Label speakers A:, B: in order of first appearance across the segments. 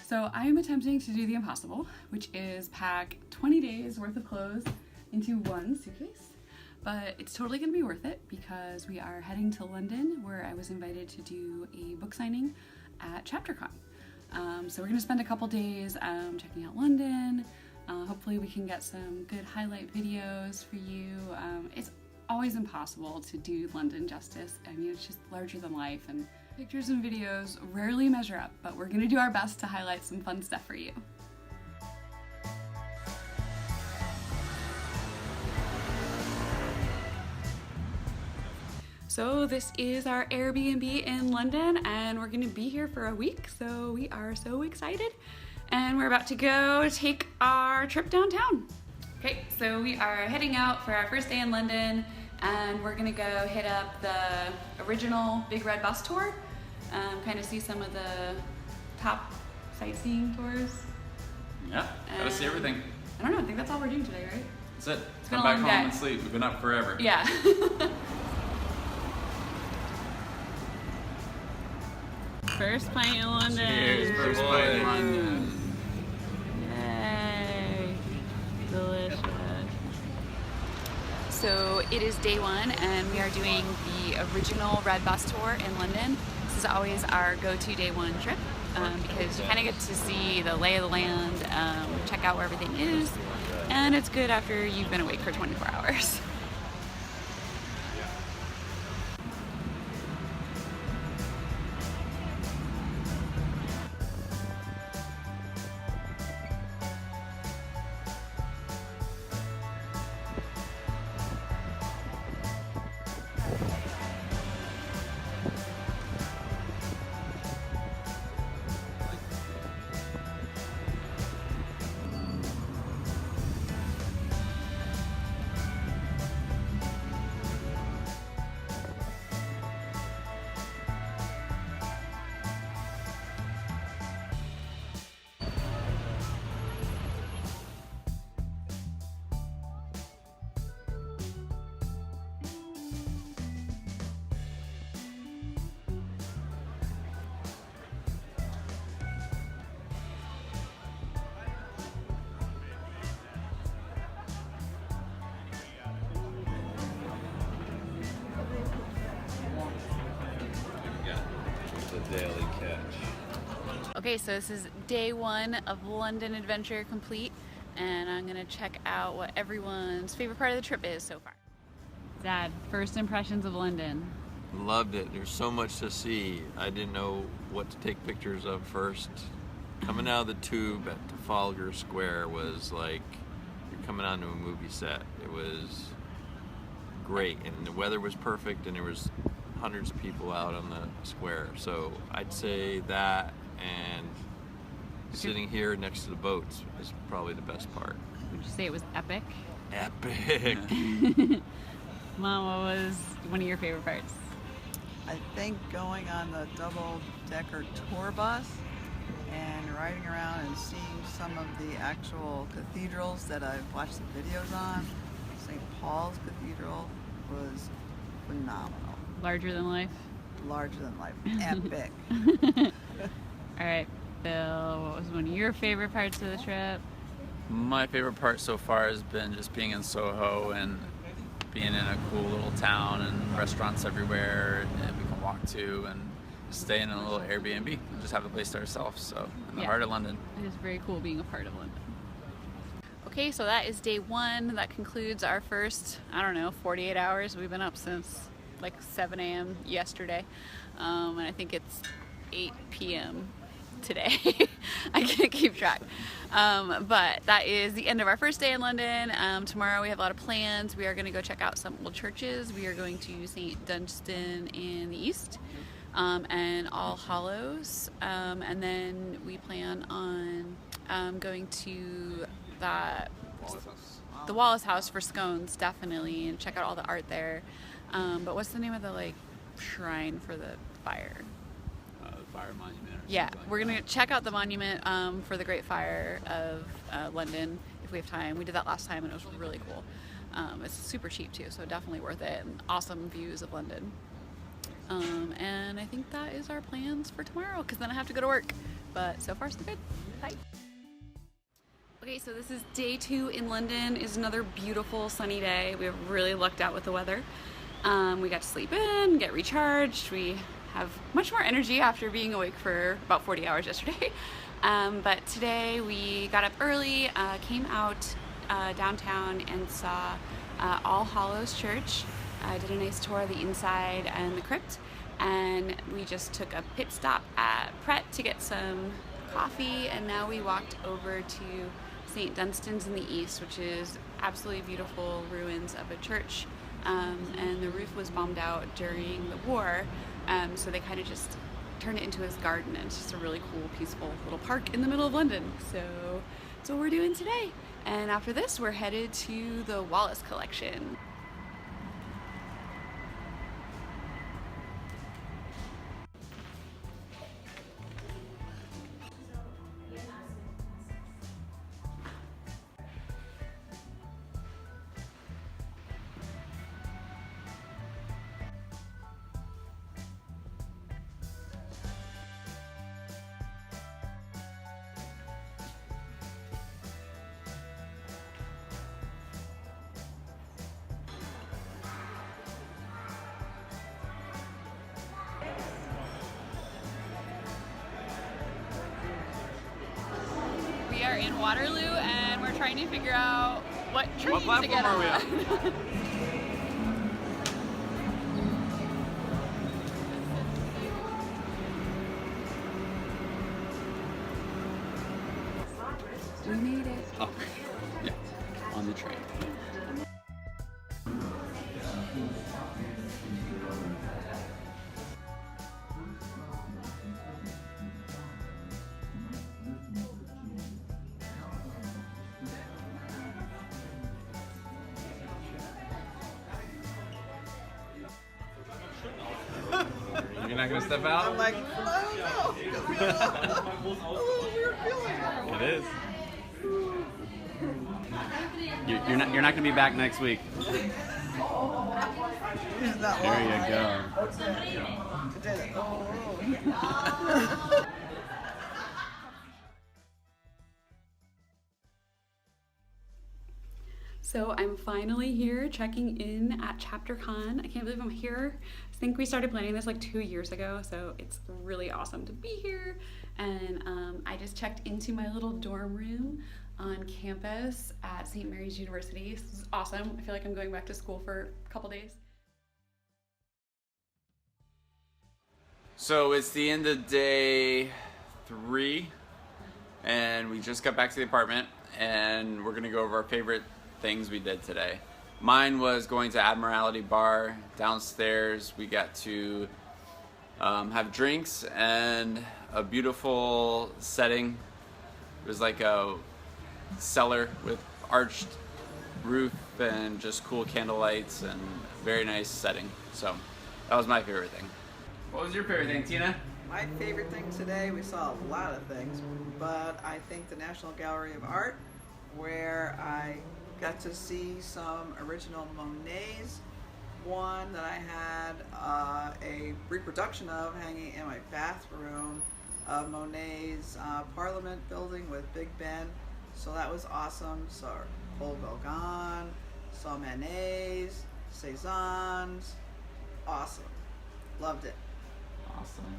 A: So I'm attempting to do the impossible, which is pack 20 days worth of clothes into one suitcase. But it's totally gonna be worth it because we are heading to London, where I was invited to do a book signing at ChapterCon. So we're gonna spend a couple days checking out London. Hopefully we can get some good highlight videos for you. It's always impossible to do London justice. I mean, it's just larger than life, and pictures and videos rarely measure up, but we're gonna do our best to highlight some fun stuff for you. So this is our Airbnb in London, and we're gonna be here for a week, so we are so excited. And we're about to go take our trip downtown. Okay, so we are heading out for our first day in London, and we're gonna go hit up the original Big Red Bus tour, kind of see some of the top sightseeing tours.
B: Yeah, gotta see everything.
A: I don't know, I think that's all we're doing today, right?
B: That's it.
A: It's been
B: Come
A: a
B: back
A: long
B: home
A: day.
B: and sleep. We've been up forever.
A: Yeah. First pint in London.
B: Cheers, first pint in London.
A: Yay. Delicious. So it is day one, and we are doing the original Red Bus tour in London. This is always our go-to day one trip because you kind of get to see the lay of the land, check out where everything is, and it's good after you've been awake for 24 hours.
B: Daily catch.
A: Okay, so this is day one of London adventure complete, and I'm gonna check out what everyone's favorite part of the trip is so far. Dad, first impressions of London.
C: Loved it. There's so much to see. I didn't know what to take pictures of first. Coming out of the tube at Trafalgar Square was like you're coming onto a movie set. It was great, and the weather was perfect, and there was hundreds of people out on the square. So I'd say that, and sitting here next to the boats is probably the best part.
A: Would you say it was epic?
C: Epic.
A: Mom, what was one of your favorite parts?
D: I think going on the double-decker tour bus and riding around and seeing some of the actual cathedrals that I've watched the videos on. St. Paul's Cathedral was phenomenal.
A: Larger than life?
D: Larger than life. Epic.
A: All right, Bill, what was one of your favorite parts of the trip?
B: My favorite part so far has been just being in Soho and being in a cool little town and restaurants everywhere that we can walk to, and stay in a little Airbnb and just have the place to ourselves. So in the heart of London.
A: It is very cool being a part of London. Okay, so that is day one. That concludes our first, 48 hours. We've been up since like 7 a.m. yesterday, and I think it's 8 p.m. today. I can't keep track, but that is the end of our first day in London. Tomorrow we have a lot of plans. We are going to go check out some old churches. We are going to St. Dunstan in the east, and All Hallows, and then we plan on going to the Wallace house for scones, definitely, and check out all the art there. But what's the name of the shrine for the fire?
B: The fire monument.
A: Yeah, we're gonna check out the monument for the Great Fire of London if we have time. We did that last time and it was really cool. It's super cheap too, so definitely worth it, and awesome views of London. And I think that is our plans for tomorrow, because then I have to go to work. but so far so good. Bye. Okay, so this is day 2 in London. It's another beautiful sunny day. We have really lucked out with the weather. We got to sleep in, get recharged. We have much more energy after being awake for about 40 hours yesterday. But today we got up early, came out downtown and saw All Hallows Church. I did a nice tour of the inside and the crypt, and we just took a pit stop at Pret to get some coffee, and now we walked over to St. Dunstan's in the east, which is absolutely beautiful ruins of a church, and the roof was bombed out during the war, so they kind of just turned it into this garden, and it's just a really cool, peaceful little park in the middle of London. So that's what we're doing today. And after this, we're headed to the Wallace collection. We are in Waterloo and we're trying to figure out what train to get on.
B: What platform are we on?
A: We made it.
B: Oh, yeah, on the train. You're not gonna step out?
D: I'm like, I don't know. A little weird feeling.
E: It is. You're not gonna be back next week.
D: It's not
E: There
D: long.
E: you go.
D: Today, oh.
A: So I'm finally here checking in at ChapterCon. I can't believe I'm here. I think we started planning this like 2 years ago, so it's really awesome to be here. And I just checked into my little dorm room on campus at St. Mary's University. This is awesome. I feel like I'm going back to school for a couple days.
B: So it's the end of day 3, and we just got back to the apartment, and we're gonna go over our favorite things we did today. Mine was going to Admiralty bar downstairs. We got to have drinks and a beautiful setting. It was like a cellar with arched roof and just cool candle lights and very nice setting. So that was my favorite thing. What was your favorite thing, Tina?
D: My favorite thing today, we saw a lot of things, but I think the National Gallery of Art, where I got to see some original Monets. One that I had a reproduction of hanging in my bathroom of Monet's Parliament building with Big Ben. So that was awesome. Saw Paul Gauguin, saw Manet's, Cézanne's. Awesome. Loved it.
B: Awesome.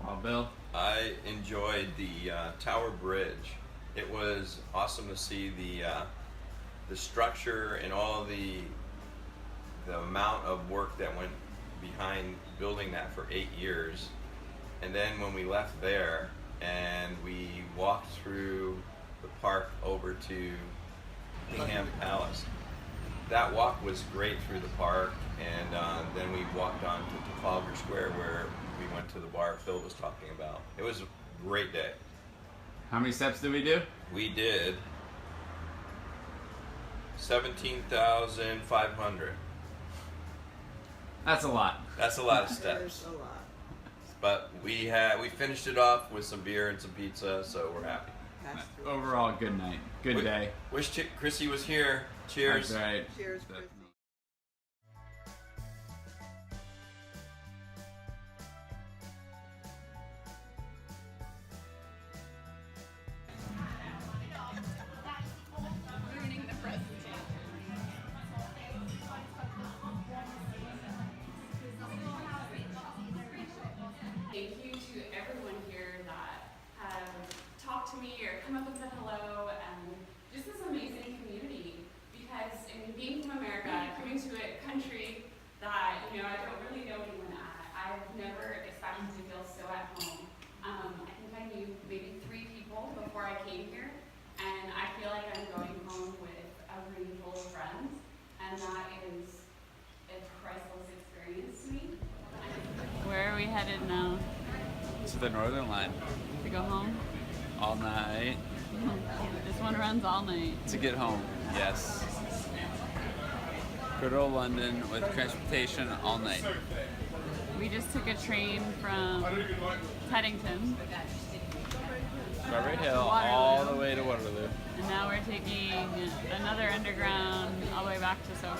B: Wow, Bill?
C: I enjoyed the Tower Bridge. It was awesome to see the structure and all the amount of work that went behind building that for 8 years. And then when we left there and we walked through the park over to Buckingham Palace, that walk was great through the park, and then we walked on to Trafalgar Square where we went to the bar Phil was talking about. It was a great day.
B: How many steps did we do?
C: We did 17,500.
B: That's a lot.
C: That's a lot of steps.
D: There's a lot.
C: But we finished it off with some beer and some pizza, so we're happy.
D: Passed through.
B: Overall, good night. Good day.
C: Wish Chrissy was here. Cheers.
B: That's right.
D: Cheers, Chris.
B: to the Northern Line
A: To go home.
B: all night
A: This one runs all night.
B: to get home. Yes. Good old London with transportation all night.
A: We just took a train from Teddington,
B: Strawberry Hill
A: Waterloo.
B: all the way to Waterloo.
A: and now we're taking another underground all the way back to Soho.